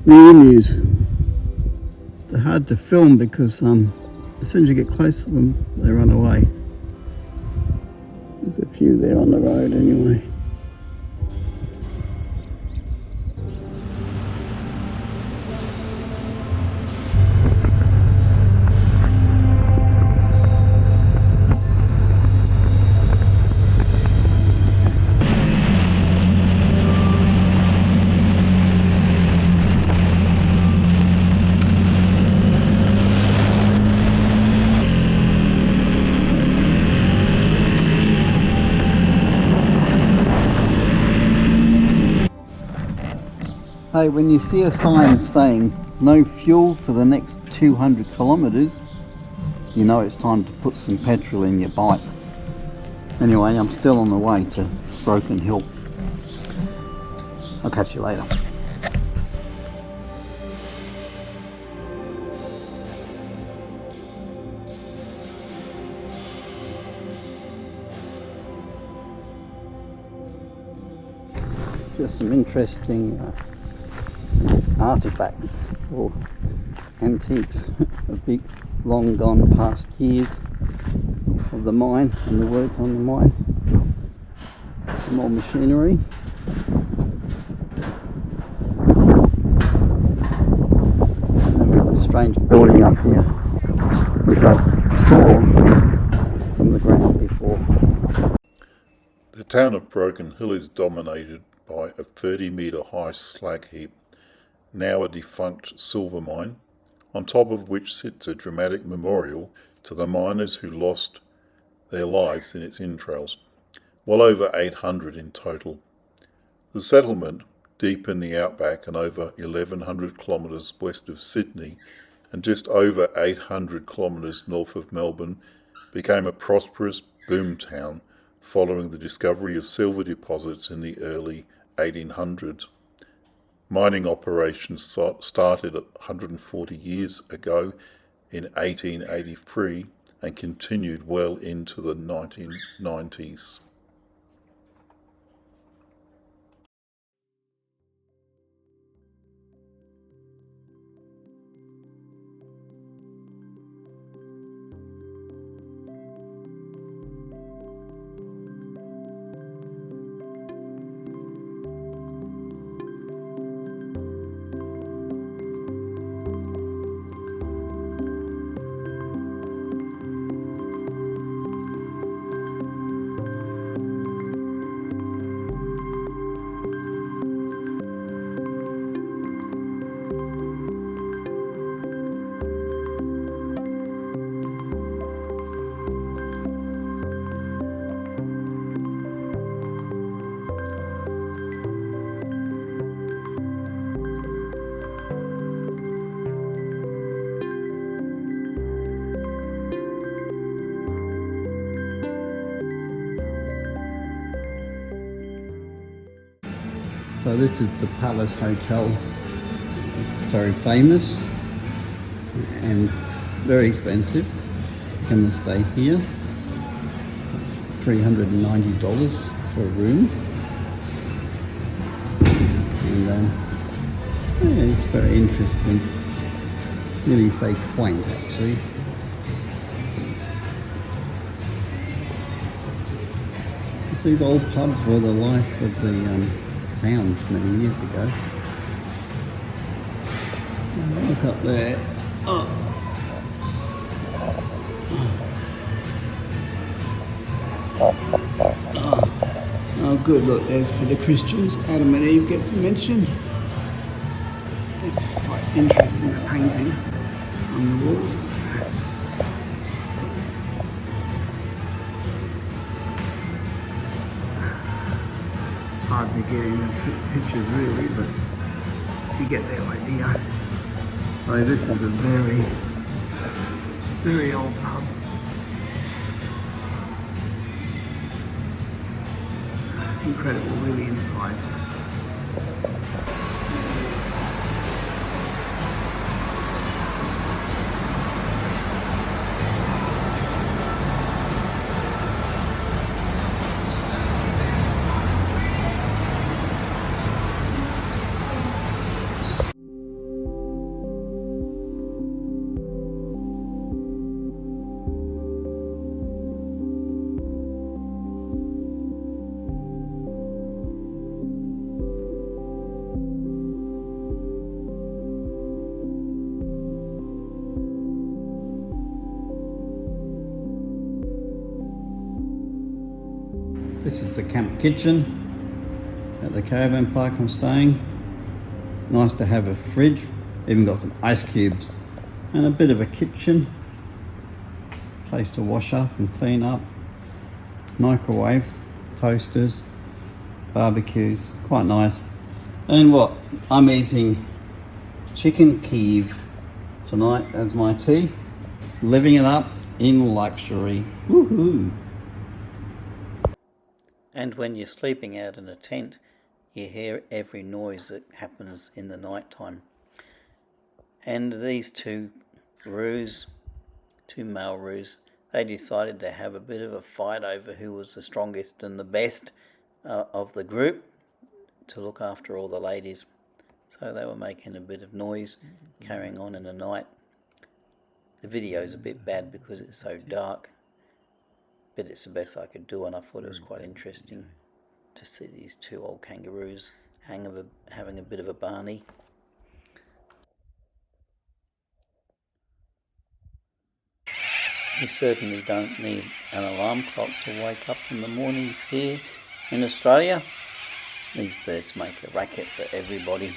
the emus. They're hard to film because as soon as you get close to them, they run away. There's a few there on the road anyway. Hey, when you see a sign saying no fuel for the next 200 kilometers, you know it's time to put some petrol in your bike. Anyway, I'm still on the way to Broken Hill. I'll catch you later. Just some interesting artifacts or antiques of big long gone past years of the mine and the work on the mine. Some more machinery. And there's a strange building up here which I saw from the ground before. The town of Broken Hill is dominated by a 30-metre high slag heap, now a defunct silver mine, on top of which sits a dramatic memorial to the miners who lost their lives in its entrails, well over 800 in total. The settlement, deep in the outback and over 1,100 kilometres west of Sydney and just over 800 kilometres north of Melbourne, became a prosperous boom town following the discovery of silver deposits in the early 1800s. Mining operations started 140 years ago in 1883 and continued well into the 1990s. So this is the Palace Hotel. It's very famous and very expensive. You can stay here. $390 for a room. And yeah, it's very interesting. Really say quaint actually. These old pubs were the life of the towns many years ago. Look up there. Oh good, look, there's for the Christians. Adam and Eve gets mentioned. It's quite interesting, the paintings on the walls. Hard to get in the pictures really, but you get the idea. So this is a very, very old pub. It's incredible really inside. This is the camp kitchen at the caravan park I'm staying. Nice to have a fridge, even got some ice cubes and a bit of a kitchen. Place to wash up and clean up. Microwaves, toasters, barbecues, quite nice. And what? I'm eating chicken Kiev tonight as my tea. Living it up in luxury. Woohoo! And when you're sleeping out in a tent, you hear every noise that happens in the night time. And these two male roos, they decided to have a bit of a fight over who was the strongest and the best of the group to look after all the ladies. So they were making a bit of noise, carrying on in the night. The video's a bit bad because it's so dark, but it's the best I could do, and I thought it was quite interesting to see these two old kangaroos having a bit of a barney. You certainly don't need an alarm clock to wake up in the mornings here in Australia. These birds make a racket for everybody.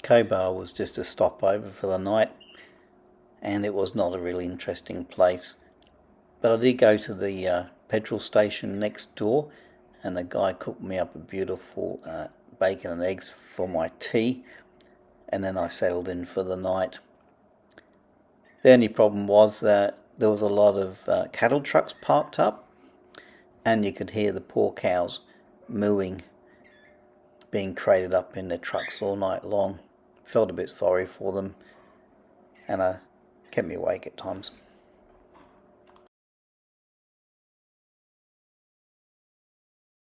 Cobar was just a stopover for the night, and it was not a really interesting place. But I did go to the petrol station next door, and the guy cooked me up a beautiful bacon and eggs for my tea, and then I settled in for the night. The only problem was that there was a lot of cattle trucks parked up, and you could hear the poor cows mooing, being crated up in their trucks all night long. Felt a bit sorry for them, and kept me awake at times.